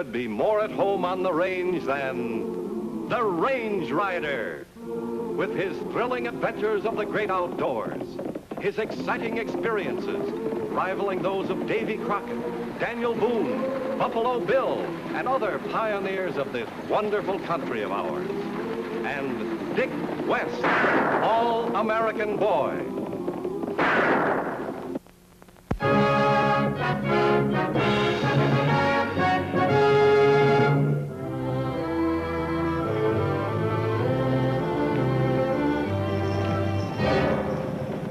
could be more at home on the range than the Range Rider. With his thrilling adventures of the great outdoors, his exciting experiences rivaling those of Davy Crockett, Daniel Boone, Buffalo Bill, and other pioneers of this wonderful country of ours. And Dick West, all-American boy.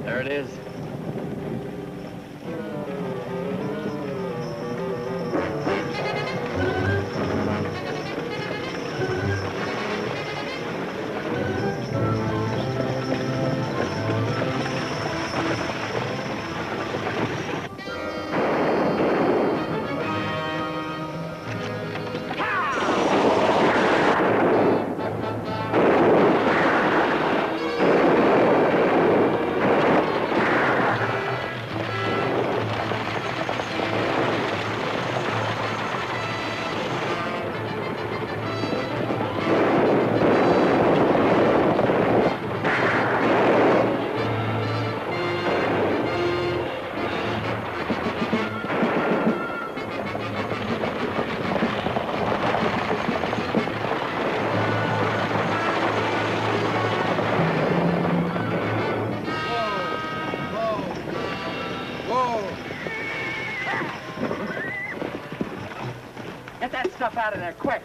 There it is. Get that stuff out of there, quick.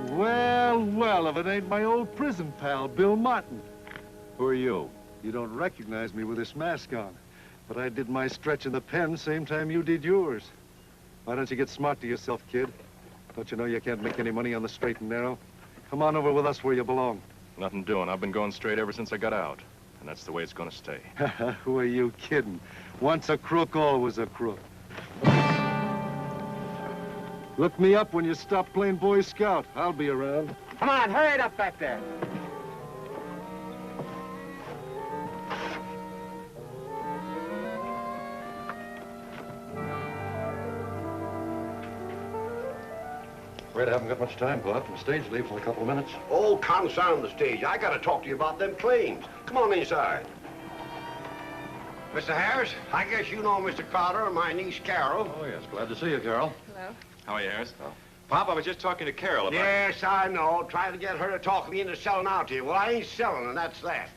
Well, well, if it ain't my old prison pal, Bill Martin. Who are you? You don't recognize me with this mask on, but I did my stretch in the pen same time you did yours. Why don't you get smart to yourself, kid? Don't you know you can't make any money on the straight and narrow? Come on over with us where you belong. Nothing doing. I've been going straight ever since I got out. And that's the way it's going to stay. Who are you kidding? Once a crook, always a crook. Look me up when you stop playing Boy Scout. I'll be around. Come on, hurry it up back there. Afraid I haven't got much time, Pop. The stage leaves in a couple of minutes. Oh, confound the stage. I gotta talk to you about them claims. Come on inside. Mr. Harris, I guess you know Mr. Carter and my niece Carol. Oh, yes. Glad to see you, Carol. Hello. How are you, Harris? Oh. Pop, I was just talking to Carol about... Yes, I know. Trying to get her to talk me into selling out to you. Well, I ain't selling, and that's that.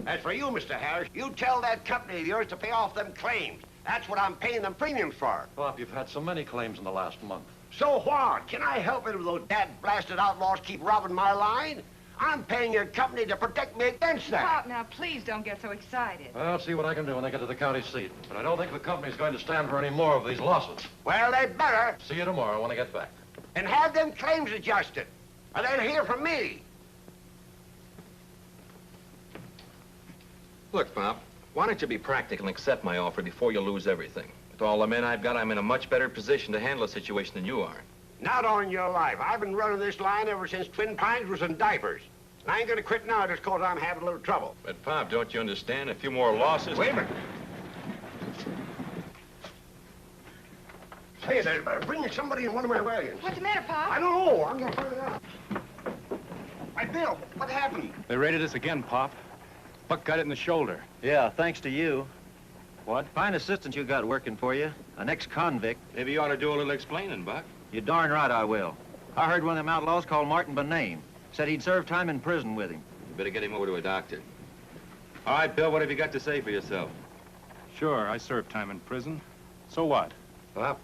As for you, Mr. Harris, you tell that company of yours to pay off them claims. That's what I'm paying them premiums for. Pop, you've had so many claims in the last month. So what? Can I help it if those dad-blasted outlaws keep robbing my line? I'm paying your company to protect me against that. Pop, now, please don't get so excited. I'll see what I can do when I get to the county seat. But I don't think the company's going to stand for any more of these losses. Well, they better. See you tomorrow when I get back. And have them claims adjusted. Or they'll hear from me. Look, Pop, why don't you be practical and accept my offer before you lose everything? With all the men I've got, I'm in a much better position to handle a situation than you are. Not on your life. I've been running this line ever since Twin Pines was in diapers. And I ain't gonna quit now just because I'm having a little trouble. But, Pop, don't you understand? A few more losses... Wait a minute. Hey, they're bringing somebody in one of my wagons. What's the matter, Pop? I don't know. I'm gonna find it out. Hey, Bill, what happened? They raided us again, Pop. Buck got it in the shoulder. Yeah, thanks to you. What? Fine assistant you got working for you. An ex-convict. Maybe you ought to do a little explaining, Buck. You're darn right I will. I heard one of them outlaws called Martin by name. Said he'd served time in prison with him. You better get him over to a doctor. All right, Bill, what have you got to say for yourself? Sure, I served time in prison. So what? Pop,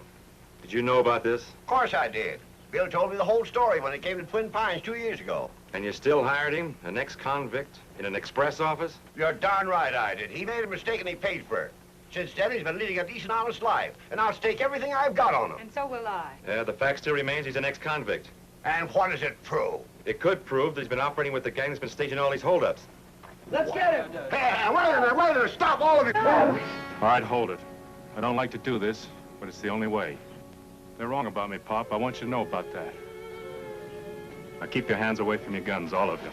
did you know about this? Of course I did. Bill told me the whole story when he came to Twin Pines 2 years ago. And you still hired him, an ex-convict, in an express office? You're darn right I did. He made a mistake and he paid for it. Since then, he's been leading a decent, honest life. And I'll stake everything I've got on him. And so will I. Yeah, the fact still remains he's an ex-convict. And what does it prove? It could prove that he's been operating with the gang that's been staging all these holdups. Let's get him. Hey, wait a minute, stop all of you. All right, hold it. I don't like to do this, but it's the only way. They're wrong about me, Pop. I want you to know about that. Now keep your hands away from your guns, all of you.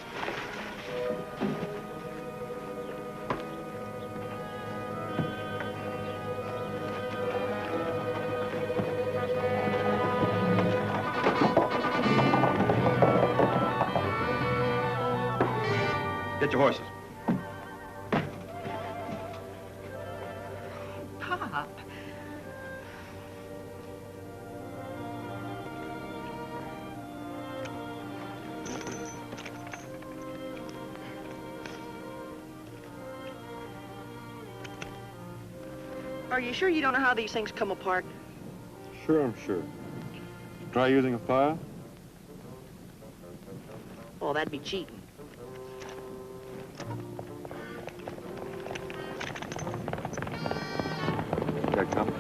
Get your horses. Pop. Are you sure you don't know how these things come apart? Sure, I'm sure. Try using a file? Oh, that'd be cheating. Here it comes.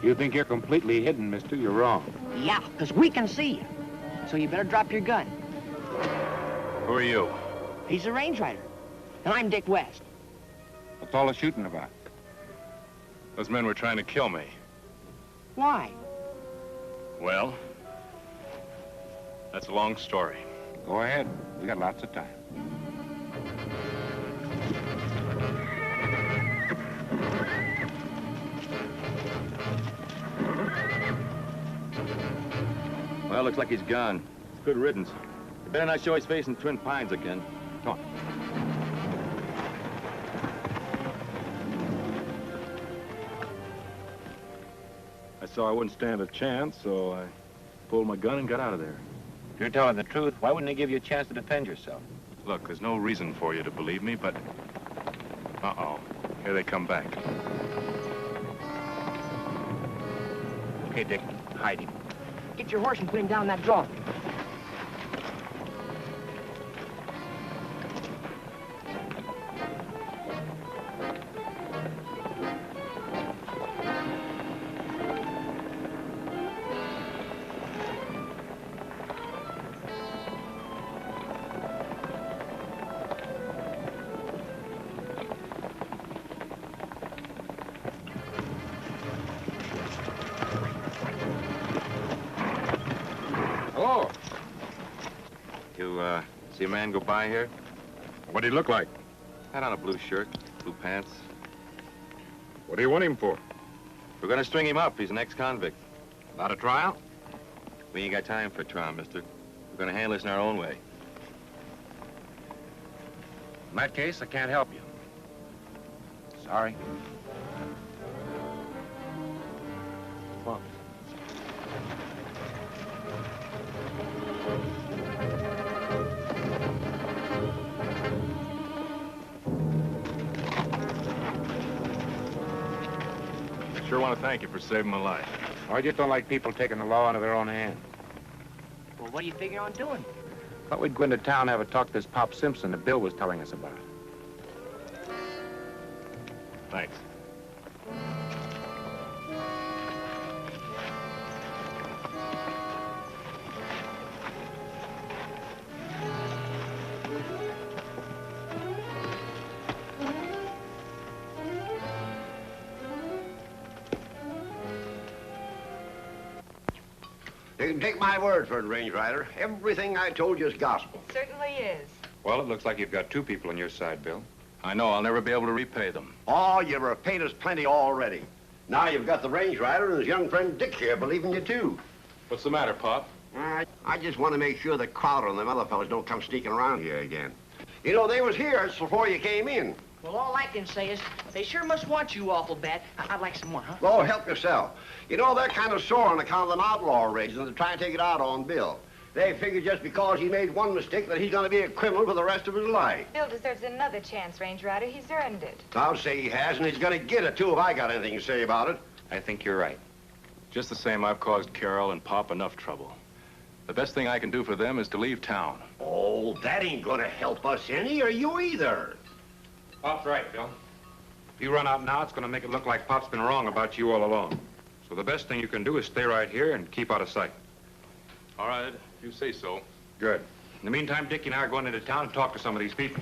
You think you're completely hidden, mister? You're wrong. Yeah, because we can see you. So you better drop your gun. Who are you? He's a range rider. And I'm Dick West. What's all the shooting about? Those men were trying to kill me. Why? Well, that's a long story. Go ahead. We got lots of time. Well, looks like he's gone. It's good riddance. You better not show his face in Twin Pines again. Come on. I saw I wouldn't stand a chance, so I pulled my gun and got out of there. If you're telling the truth, why wouldn't they give you a chance to defend yourself? Look, there's no reason for you to believe me, but... Uh-oh. Here they come back. Okay, Dick, hide him. Get your horse and put him down that draw. Oh! You, see a man go by here? What do he look like? Had on a blue shirt, blue pants. What do you want him for? We're gonna string him up. He's an ex-convict. Not a trial? We ain't got time for a trial, mister. We're gonna handle this in our own way. In that case, I can't help you. Sorry. Come on. Sure want to thank you for saving my life. I just don't like people taking the law into their own hands. Well, what do you figure on doing? Thought we'd go into town and have a talk to this Pop Simpson that Bill was telling us about. Thanks. You can take my word for it, Range Rider. Everything I told you is gospel. Certainly is. Well, it looks like you've got two people on your side, Bill. I know I'll never be able to repay them. Oh, you've repaid us plenty already. Now you've got the Range Rider and his young friend Dick here believing you, too. What's the matter, Pop? I just want to make sure that Crowder and them other fellas don't come sneaking around here again. You know, they was here just before you came in. Well, all I can say is they sure must want you awful bad. I'd like some more, huh? Oh, help yourself. You know, they're kind of sore on account of them outlaw raids, and they're trying to take it out on Bill. They figure just because he made one mistake that he's going to be a criminal for the rest of his life. Bill deserves another chance, Range Rider. He's earned it. I'll say he has, and he's going to get it, too, if I got anything to say about it. I think you're right. Just the same, I've caused Carol and Pop enough trouble. The best thing I can do for them is to leave town. Oh, that ain't going to help us any, or you either. Pop's right, Bill. If you run out now, it's going to make it look like Pop's been wrong about you all along. So the best thing you can do is stay right here and keep out of sight. All right, if you say so. Good. In the meantime, Dickie and I are going into town and talk to some of these people.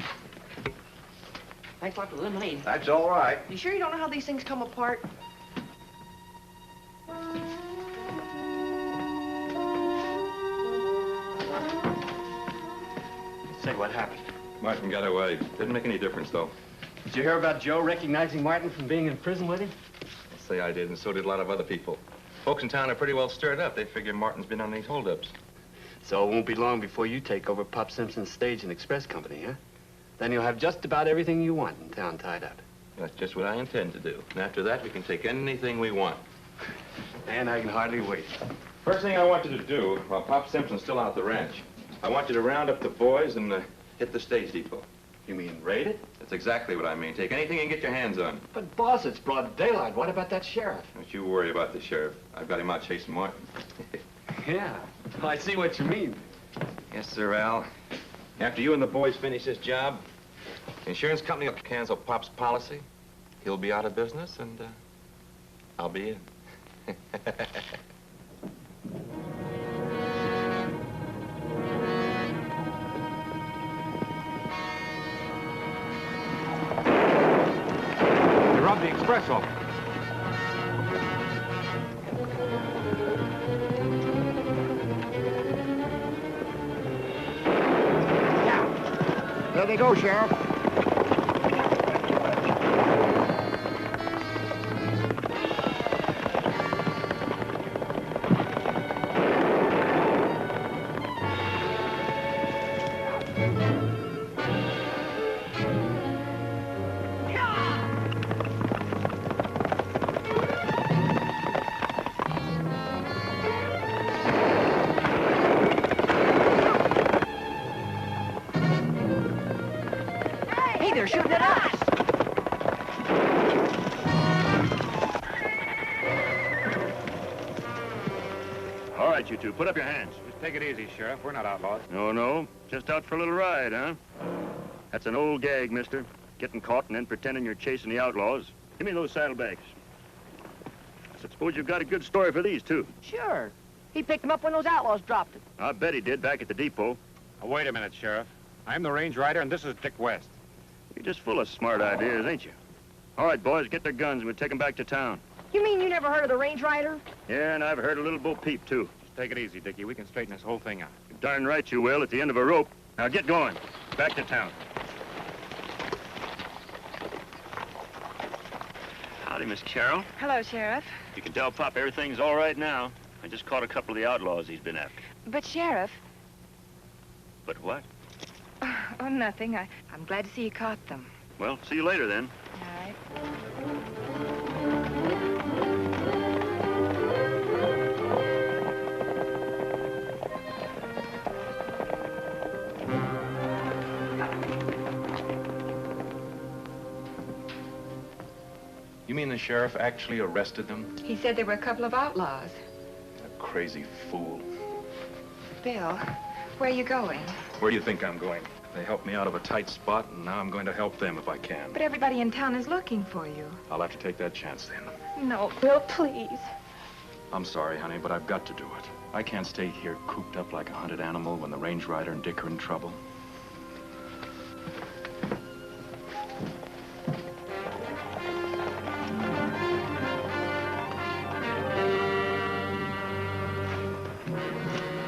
Thanks a lot for the lemonade. That's all right. You sure you don't know how these things come apart? Say, what happened? Martin got away. Didn't make any difference, though. Did you hear about Joe recognizing Martin from being in prison with him? I'll say I did, and so did a lot of other people. Folks in town are pretty well stirred up. They figure Martin's been on these holdups. So it won't be long before you take over Pop Simpson's stage and express company, huh? Then you'll have just about everything you want in town tied up. That's just what I intend to do. And after that, we can take anything we want. And I can hardly wait. First thing I want you to do, while Pop Simpson's still out at the ranch, I want you to round up the boys and hit the stage depot. You mean raid it? That's exactly what I mean. Take anything you can get your hands on. But, boss, it's broad daylight. What about that sheriff? Don't you worry about the sheriff. I've got him out chasing Martin. Yeah, I see what you mean. Yes, sir, Al. After you and the boys finish this job, the insurance company will cancel Pop's policy. He'll be out of business, and I'll be in. You robbed the express office. There they go, Sheriff. Hey, they're shooting at us. All right, you two, put up your hands. Just take it easy, Sheriff. We're not outlaws. No. Just out for a little ride, huh? That's an old gag, mister. Getting caught and then pretending you're chasing the outlaws. Give me those saddlebags. I suppose you've got a good story for these, too. Sure. He picked them up when those outlaws dropped it. I bet he did back at the depot. Now, wait a minute, Sheriff. I'm the range rider, and this is Dick West. You're just full of smart ideas, ain't you? All right, boys, get their guns and we'll take them back to town. You mean you never heard of the Range Rider? Yeah, and I've heard a little Bo Peep, too. Just take it easy, Dickie. We can straighten this whole thing out. You're darn right you will, at the end of a rope. Now get going. Back to town. Howdy, Miss Carroll. Hello, Sheriff. You can tell Pop everything's all right now. I just caught a couple of the outlaws he's been after. But, Sheriff... But what? Oh, nothing. I'm glad to see you caught them. Well, see you later, then. All right. You mean the sheriff actually arrested them? He said there were a couple of outlaws. A crazy fool. Bill, where are you going? Where do you think I'm going? They helped me out of a tight spot, and now I'm going to help them if I can. But everybody in town is looking for you. I'll have to take that chance, then. No, Bill, please. I'm sorry, honey, but I've got to do it. I can't stay here cooped up like a hunted animal when the range rider and Dick are in trouble.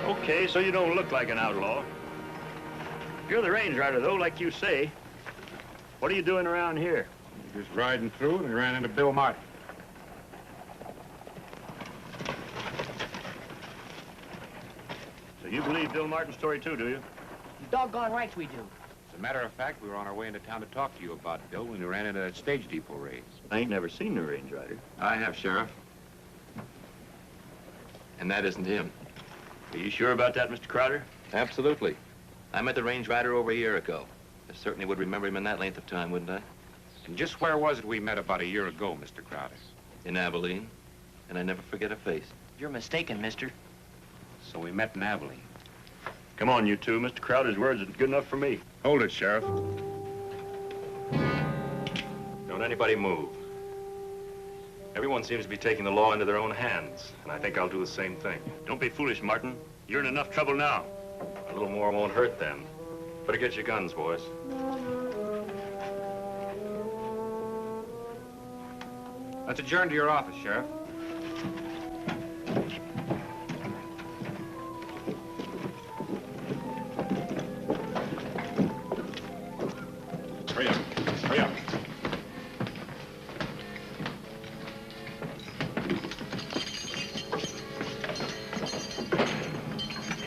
Okay, so you don't look like an outlaw. You're the range rider, though, like you say. What are you doing around here? Just riding through, and we ran into Bill Martin. So you believe Bill Martin's story, too, do you? Doggone right we do. As a matter of fact, we were on our way into town to talk to you about Bill when we ran into that stage depot raid. I ain't never seen the range rider. I have, Sheriff. And that isn't him. Are you sure about that, Mr. Crowder? Absolutely. I met the range rider over a year ago. I certainly would remember him in that length of time, wouldn't I? And just where was it we met about a year ago, Mr. Crowder? In Abilene. And I never forget a face. You're mistaken, mister. So we met in Abilene. Come on, you two. Mr. Crowder's words isn't good enough for me. Hold it, Sheriff. Don't anybody move. Everyone seems to be taking the law into their own hands, and I think I'll do the same thing. Don't be foolish, Martin. You're in enough trouble now. A little more won't hurt then. Better get your guns, boys. Let's adjourn to your office, Sheriff. Hurry up. Hurry up.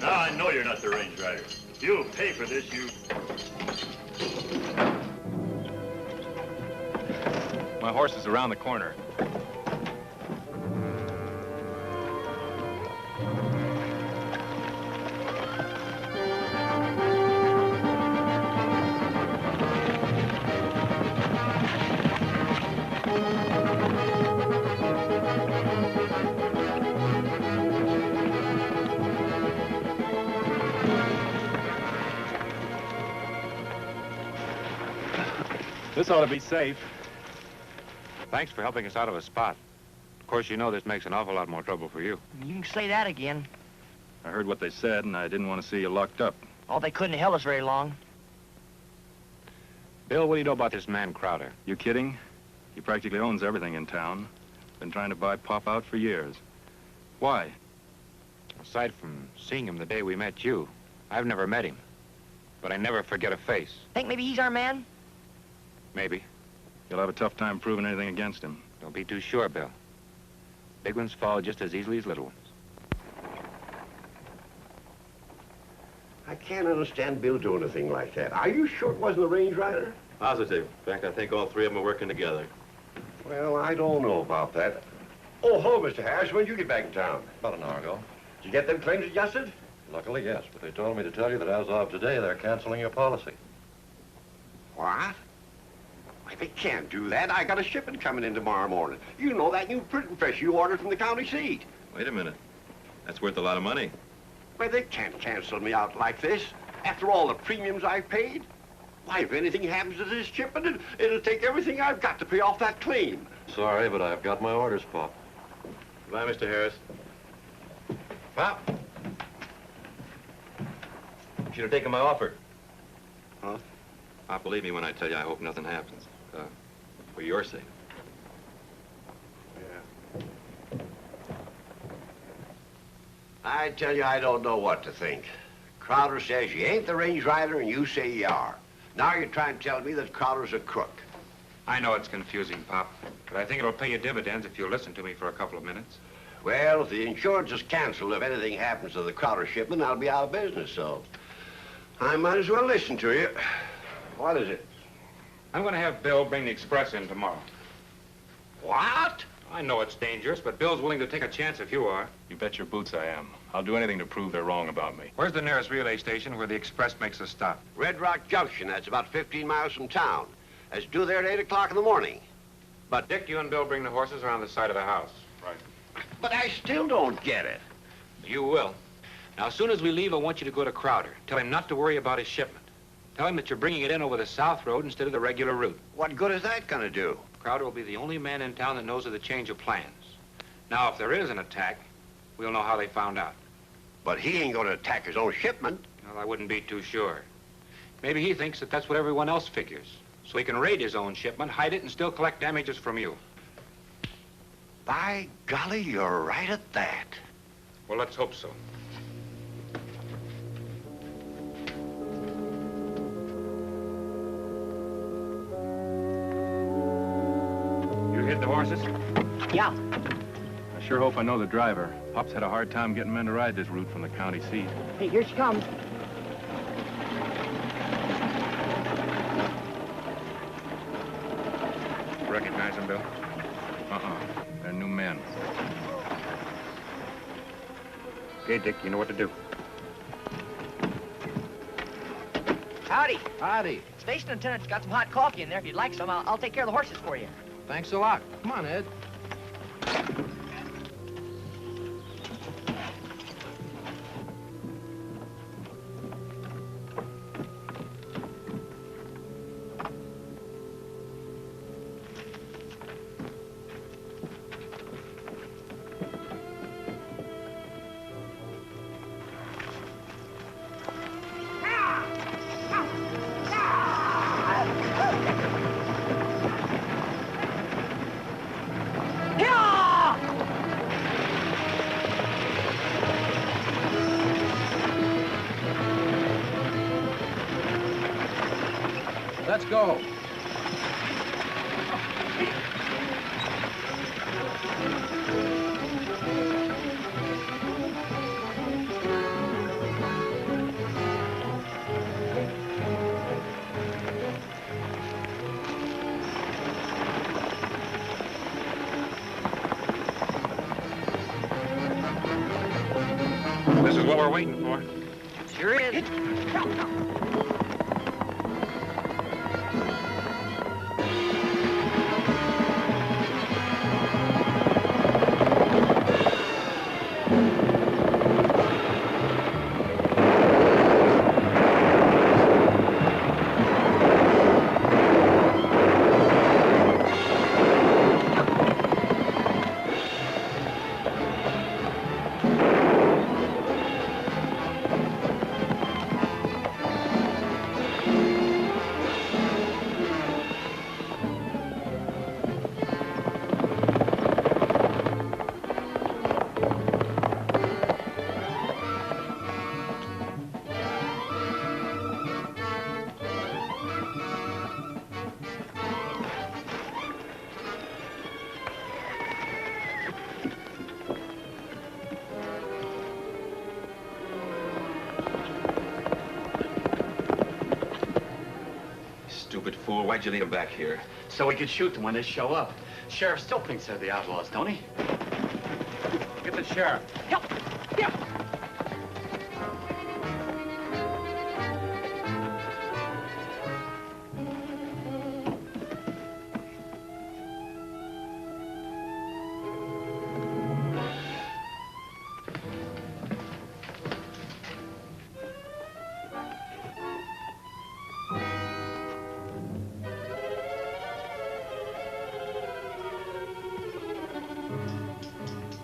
Now I know you're not the range rider. You'll pay for this, you... My horse is around the corner. This ought to be safe. Thanks for helping us out of a spot. Of course, you know this makes an awful lot more trouble for you. You can say that again. I heard what they said, and I didn't want to see you locked up. Oh, they couldn't have held us very long. Bill, what do you know about this man Crowder? You kidding? He practically owns everything in town. Been trying to buy Pop out for years. Why? Aside from seeing him the day we met you, I've never met him. But I never forget a face. Think maybe he's our man? Maybe. You'll have a tough time proving anything against him. Don't be too sure, Bill. Big ones fall just as easily as little ones. I can't understand Bill doing a thing like that. Are you sure it wasn't the range rider? Positive. In fact, I think all three of them are working together. Well, I don't know about that. Oh, hello, Mr. Harris. When did you get back in town? About an hour ago. Did you get them claims adjusted? Luckily, yes, but they told me to tell you that as of today, they're canceling your policy. What? Why, they can't do that. I got a shipment coming in tomorrow morning. You know that new printing press you ordered from the county seat. Wait a minute. That's worth a lot of money. Why, they can't cancel me out like this. After all the premiums I've paid. Why, if anything happens to this shipment, it'll take everything I've got to pay off that claim. Sorry, but I've got my orders, Pop. Goodbye, Mr. Harris. Pop! You should have taken my offer. Huh? Pop, believe me when I tell you I hope nothing happens. For your sake. Yeah. I tell you, I don't know what to think. Crowder says you ain't the range rider, and you say you are. Now you're trying to tell me that Crowder's a crook. I know it's confusing, Pop, but I think it'll pay you dividends if you'll listen to me for a couple of minutes. Well, if the insurance is canceled, if anything happens to the Crowder shipment, I'll be out of business, so I might as well listen to you. What is it? I'm going to have Bill bring the express in tomorrow. What? I know it's dangerous, but Bill's willing to take a chance if you are. You bet your boots I am. I'll do anything to prove they're wrong about me. Where's the nearest relay station where the express makes a stop? Red Rock Junction. That's about 15 miles from town. That's due there at 8 o'clock in the morning. But Dick, you and Bill bring the horses around the side of the house. Right. But I still don't get it. You will. Now, as soon as we leave, I want you to go to Crowder. Tell him not to worry about his shipment. Tell him that you're bringing it in over the South Road instead of the regular route. What good is that going to do? Crowder will be the only man in town that knows of the change of plans. Now, if there is an attack, we'll know how they found out. But he ain't going to attack his own shipment. Well, I wouldn't be too sure. Maybe he thinks that that's what everyone else figures. So he can raid his own shipment, hide it, and still collect damages from you. By golly, you're right at that. Well, let's hope so. You hit the horses? Yeah. I sure hope I know the driver. Pop's had a hard time getting men to ride this route from the county seat. Hey, here she comes. Recognize him, Bill? They're new men. Okay, Dick, you know what to do. Howdy. Howdy. Station attendant's got some hot coffee in there. If you'd like some, I'll take care of the horses for you. Thanks a lot. Come on, Ed. let's go. This is what we're waiting for. Sure is. Stupid fool, why'd you leave him back here? So we could shoot them when they show up. Sheriff still thinks they're the outlaws, don't he? Get the sheriff. Help! Help!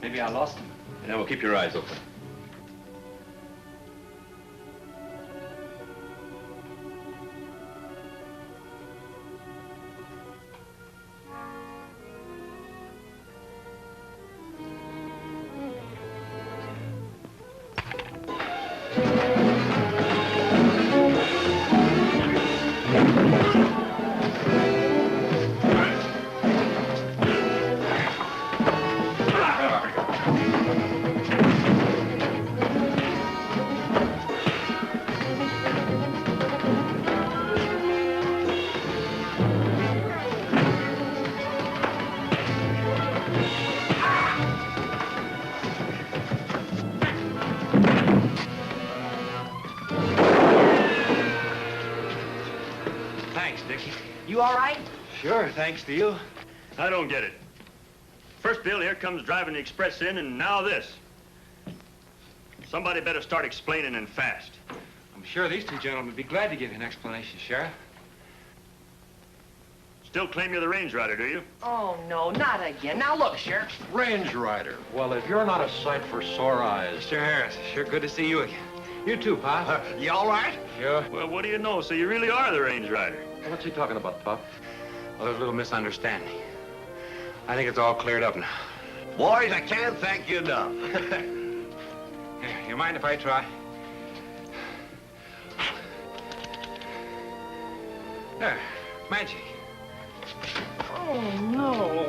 Maybe I lost him. Yeah, well, keep your eyes open. Thanks, Dickie. You all right? Sure, thanks to you. I don't get it. First Bill here comes driving the express in, and now this. Somebody better start explaining and fast. I'm sure these two gentlemen would be glad to give you an explanation, Sheriff. Still claim you're the range rider, do you? Oh, no, not again. Now, look, Sheriff. Range rider. Well, if you're not a sight for sore eyes. Mr. Harris, sure good to see you again. You too, Pop. You all right? Sure. Well, what do you know? So you really are the range rider. What's he talking about, Pop? Well, there's a little misunderstanding. I think it's all cleared up now. Boys, I can't thank you enough. Here, you mind if I try? There, magic. Oh, no.